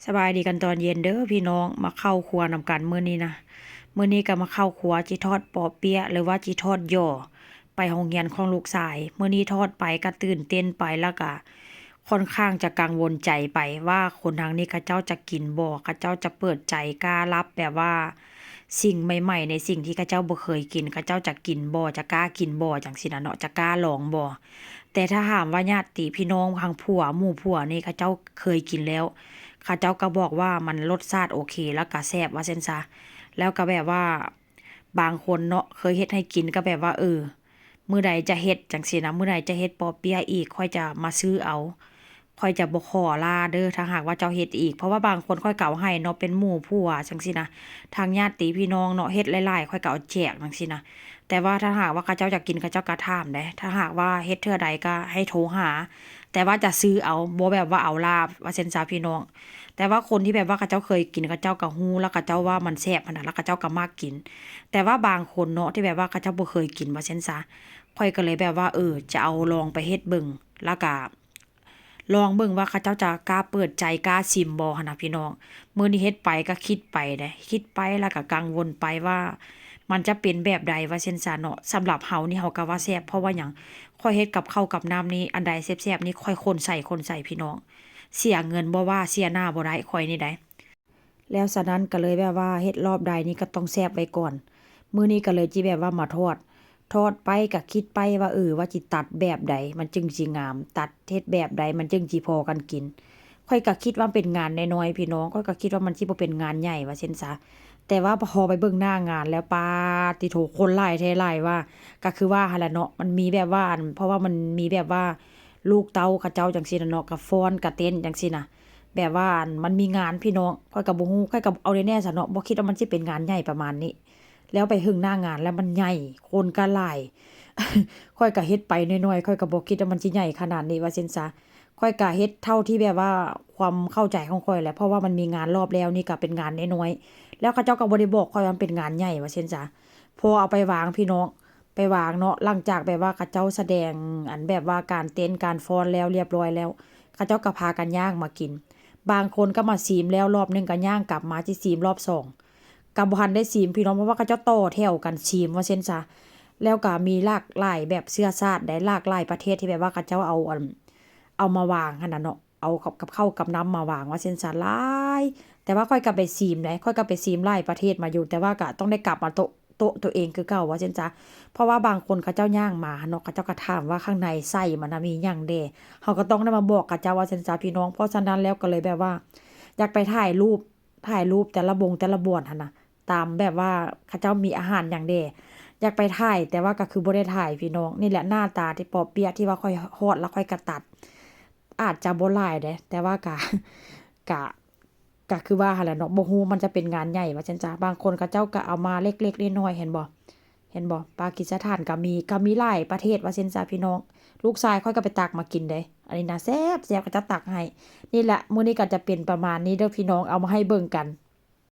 สบายดีกันตอนเย็นเด้อพี่น้องมาเข้าครัวนำกันมื้อนี้นะมื้อนี้ก็มาเข้าครัวจิทอดปอเปี๊ยะหรือว่าจิทอดย่อไปโรงเรียนของลูกชายมื้อนี้ทอดไปก็ตื่นเต้นไปแล้วก็ค่อนข้างจะกังวลใจไปว่าคนทางนี้เขาเจ้าจะกินบ่เขาเจ้าจะเปิดใจกล้ารับแบบว่าสิ่งใหม่ๆในสิ่งที่เขาเจ้าบ่เคยกินเขาเจ้าจะกินบ่จะกล้ากินบ่จังซี่น่ะเนาะจะกล้าลองบ่แต่ถ้าถามว่าญาติพี่น้องทางผัวหมู่ผัวนี่เขาเจ้าเคยกินแล้ว ข้าเจ้าก็บอกว่ามันรสชาติโอเคแล้วก็แซ่บว่าเส้นซะแล้วก็แบบว่าบางคนเนาะเคยเฮ็ดให้กินก็แบบว่ามื้อใดจะเฮ็ดจังซี่นะมื้อใดจะเฮ็ดปอเปี๊ยะอีกค่อยจะมาซื้อเอาค่อยจะบ่ขอลาเด้อถ้าหากว่าเจ้าเฮ็ดอีกเพราะว่าบางคนค่อยเก่าให้เนาะเป็นหมู่ผัวจังซี่นะทางญาติพี่น้องเนาะเฮ็ดหลายๆค่อยก็เอาแจกจังซี่นะแต่ว่าถ้าหากว่าเขาเจ้าอยากกินเขาเจ้าก็ถามเด้ถ้าหากว่าเฮ็ดเทื่อใดก็ให้โทรหาแต่ว่าจะซื้อเอาบ่แบบว่าเอาลาบว่าเส้นซะพี่น้อง แต่ว่าคนที่แบบว่าเขาเจ้าเคยกินเขาเจ้าก็ฮู้แล้วเขาเจ้าว่ามันแซ่บขนาดแล้วเขาเจ้าก็มักกินแต่ว่าบางคนเนาะที่แบบว่าเขาเจ้าบ่เคยกินว่าซั่นซะข้อยก็เลยแบบว่าจะเอาลองไปเฮ็ดเบิ่งแล้วก็ลองเบิ่งว่าเขาเจ้าจะกล้าเปิดใจกล้าชิมบ่หั้นน่ะพี่น้องมื้อนี้เฮ็ดไปก็คิดไปเด้คิดไปแล้วก็กังวลไปว่ามันจะเป็นแบบใดว่าซั่นซะเนาะสำหรับเฮานี่เฮาก็ว่าแซ่บเพราะว่าหยังข้อยเฮ็ดกับข้าวกับน้ำนี่อันใดแซ่บๆนี่ค่อยคนใส่พี่น้อง เสียเงินบ่ว่าเสียหน้าบ่ได้ข่อยนี่ได้แล้วฉะนั้นก็เลยแบบว่าเฮ็ดรอบใดนี่ก็ต้องแซ่บไว้ก่อนมื้อนี้ก็เลยจิแบบว่ามาทอดไปก็คิดไปว่าว่าจิตัดแบบใดมันจึงสิงามตัดเฮ็ดแบบใดมันจึงสิพอกันกินข้อยก็คิดว่าเป็นงานน้อยๆพี่น้องข้อยก็คิดว่ามันสิบ่เป็นงานใหญ่ว่าซั่นซะแต่ว่าพอไปเบิ่งหน้างานแล้วปาติโถคนหลายแท้หลายว่าก็คือว่าหั่นแหละเนาะมันมีแบบว่าเพราะว่ามันมีแบบว่า ลูกเต้าเขาเจ้าจังซี่น่ะเนาะก็ฟ้อนก็เต้นจังซี่น่ะแบบว่ามันมีงานพี่น้องข้อยก็บ่ฮู้ข้อยก็เอาแน่ๆซะเนาะบ่คิดว่ามันสิเป็นงานใหญ่ประมาณนี้แล้วไปถึงหน้างานแล้วมันใหญ่คนก็หลายข้อยก็เฮ็ดไปน้อยๆข้อยก็บ่คิดว่ามันสิใหญ่ขนาดนี้ว่าซั่นซะข้อยก็เฮ็ดเท่าที่แบบว่าความเข้าใจของข้อยแหละเพราะว่ามันมีงานรอบแล้วนี่ก็เป็นงานน้อยๆแล้วเขาเจ้าก็บ่ได้บอกข้อยว่ามันเป็นงานใหญ่ว่าซั่นซะพอเอาไปวางพี่น้อง ไปวางเนาะหลังจากแบบว่าเขาเจ้าแสดงอันแบบว่าการเต้นการฟ้อนแล้วเรียบร้อยแล้วเขาเจ้าก็พากันย่างมากินบางคนก็มาซีมแล้วรอบหนึงก็ย่างกลับมาที่ซีมรอบ2ก็บ่ทันได้ซีมพี่น้องเพราะว่าเขาเจ้าต่อแถวกันซีมว่าเช่นซะแล้วก็มีหลากหลายแบบเชื้อชาติได้หลากหลายประเทศที่แบบว่าเขาเจ้าเอามาวางหั่นน่ะเนาะเอากับข้าวกับน้ำมาวางว่าเช่นซะหลายแต่ว่าค่อยก็ไปซีมได้ค่อยก็ไปซีมหลายประเทศมาอยู่แต่ว่าก็ต้องได้กลับมาโต๊ะตัวเองคือเก่าว่าเช่นซะ เพราะว่าบางคนเขาเจ้าย่างมาเนาะเขาเจ้าก็ถามว่าข้างในไส้มันน่ะมีหยังแด่เขาก็ต้องได้มาบอกกับเจ้าว่าซั่นจ้าพี่น้องเพราะฉะนั้นแล้วก็เลยแบบว่าอยากไปถ่ายรูปแต่ละบงแต่ละบ่อนหั่นน่ะตามแบบว่าเขาเจ้ามีอาหารหยังแด่อยากไปถ่ายแต่ว่าก็คือบ่ได้ถ่ายพี่น้องนี่แหละหน้าตาที่ปอเปี๊ยะที่ว่าค่อยฮอดแล้วค่อยกะตัดอาจจะบ่หลายเดะแต่ว่าก็ก็คือว่าหั่นแหละเนาะบ่ฮู้มันจะเป็นงานใหญ่ว่าซั่นจ้าบางคนเขาเจ้าก็เอามาเล็กๆน้อยๆเห็นบ่ เห็นบ่ปากีสถานก็มีหลายประเทศว่าเช่นซะพี่น้องลูกชายค่อยก็ไปตักมากินเด้อันนี้น่ะแซ่บก็จะตักให้นี่แหละมื้อนี้ก็จะเป็นประมาณนี้เด้อพี่น้องเอามาให้เบิ่งกัน